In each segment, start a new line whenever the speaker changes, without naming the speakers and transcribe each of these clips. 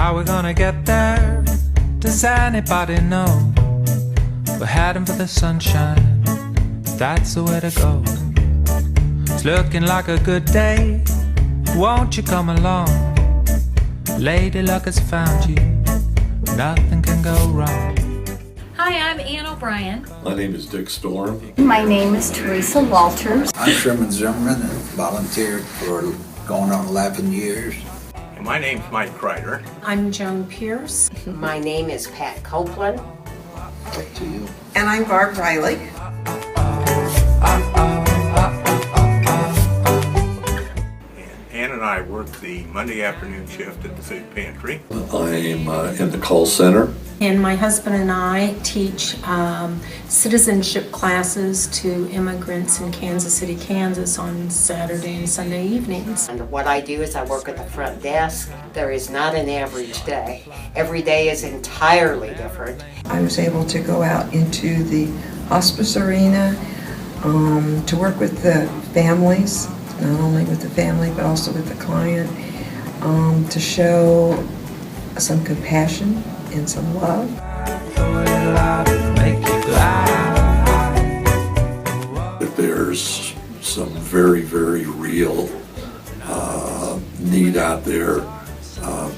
How we gonna get there? Does anybody know? We're heading for the sunshine, that's the way to go. It's looking like a good day, won't you come along? Lady luck has found you, nothing can go wrong.
Hi, I'm Ann O'Brien.
My name is Dick Storm.
My name is Teresa Walters.
I'm Sherman Zimmerman and volunteered for going on 11 years.
My name's Mike Kreider.
I'm Joan Pierce.
My name is Pat Copeland.
Up to you.
And I'm Barb Riley.
Ann and I work the Monday afternoon shift at the food pantry.
I'm in the call center.
And my husband and I teach citizenship classes to immigrants in Kansas City, Kansas on Saturday and Sunday evenings.
And what I do is I work at the front desk. There is not an average day. Every day is entirely different.
I was able to go out into the hospice arena to work with the families, not only with the family but also with the client, to show some compassion and some love.
If there's some very, very real need out there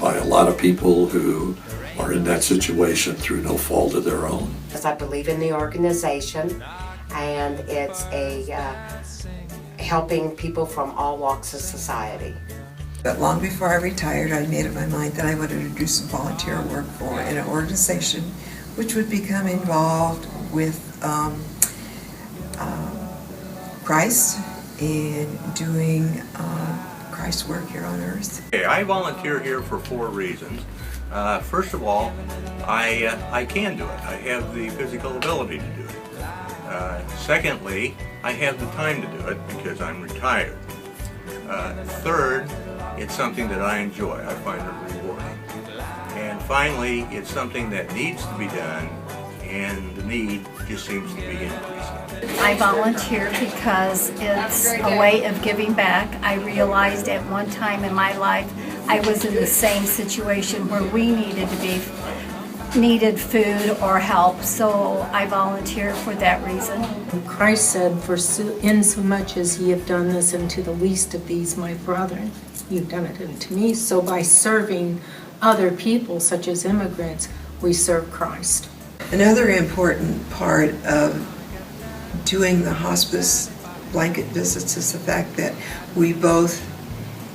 by a lot of people who are in that situation through no fault of their own.
Because I believe in the organization, and it's helping people from all walks of society.
But long before I retired, I made up my mind that I wanted to do some volunteer work for an organization which would become involved with Christ and doing Christ's work here on earth.
Okay, I volunteer here for 4 reasons. First of all, I can do it. I have the physical ability to do it. Secondly, I have the time to do it because I'm retired. Third, it's something that I enjoy. I find it rewarding. And finally, it's something that needs to be done, and the need just seems to be increasing.
I volunteer because it's a way of giving back. I realized at one time in my life I was in the same situation where we needed food or help, so I volunteer for that reason.
Christ said, "For insomuch as ye have done this unto the least of these my brethren, you've done it unto me." So by serving other people, such as immigrants, we serve Christ.
Another important part of doing the hospice blanket visits is the fact that we both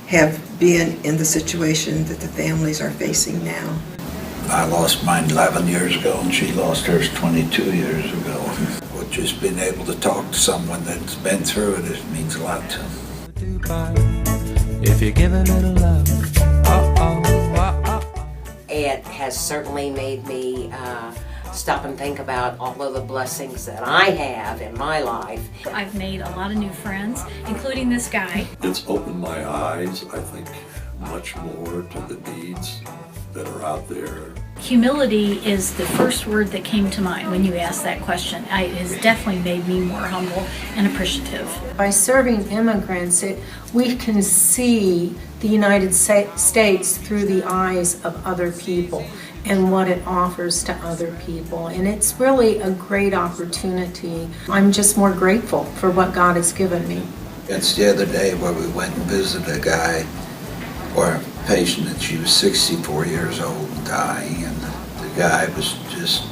have been in the situation that the families are facing now.
I lost mine 11 years ago and she lost hers 22 years ago. But just being able to talk to someone that's been through it means a lot to them.
If you give a little love,
It has certainly made me stop and think about all of the blessings that I have in my life.
I've made a lot of new friends, including this guy.
It's opened my eyes, I think, much more to the needs that are out there.
Humility is the first word that came to mind when you asked that question. It has definitely made me more humble and appreciative. By serving immigrants, we can see the United States through the eyes of other people and what it offers to other people. And it's really a great opportunity. I'm just more grateful for what God has given me.
It's the other day where we went and visited a guy or a patient that she was 64 years old and dying, and the guy was just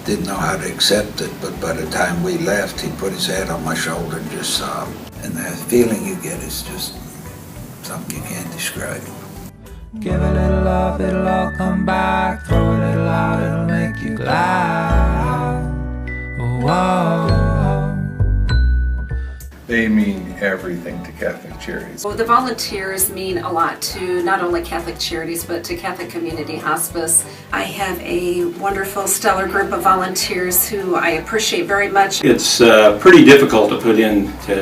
didn't know how to accept it, but by the time we left he put his head on my shoulder and just sobbed. And the feeling you get is just something you can't describe.
give a little love, it'll all come back. Throw a little out, it'll make you glad. Whoa.
They mean everything to Catholic Charities.
Well, the volunteers mean a lot to not only Catholic Charities, but to Catholic Community Hospice. I have a wonderful, stellar group of volunteers who I appreciate very much.
It's pretty difficult to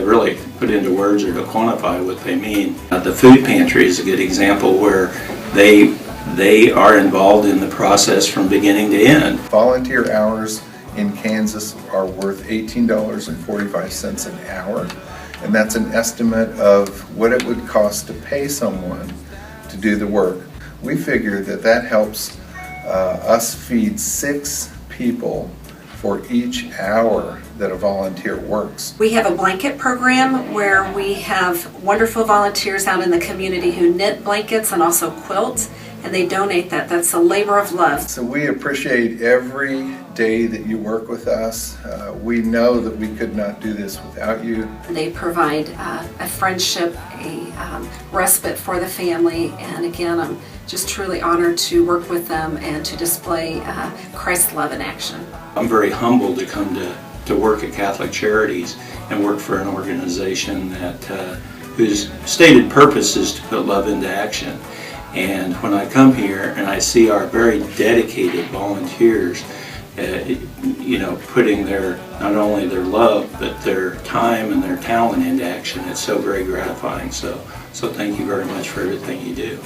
really put into words or to quantify what they mean. The food pantry is a good example where they are involved in the process from beginning to end.
Volunteer hours in Kansas are worth $18.45 an hour, and that's an estimate of what it would cost to pay someone to do the work. we figure that that helps us feed 6 people for each hour that a volunteer works.
We have a blanket program where we have wonderful volunteers out in the community who knit blankets and also quilt, and they donate that. That's a labor of love.
So we appreciate every day that you work with us. We know that we could not do this without you.
They provide a friendship, a respite for the family, and again, I'm just truly honored to work with them and to display Christ's love in action.
I'm very humbled to come to work at Catholic Charities and work for an organization that whose stated purpose is to put love into action. And when I come here and I see our very dedicated volunteers, putting not only their love but their time and their talent into action, it's so very gratifying. So thank you very much for everything you do.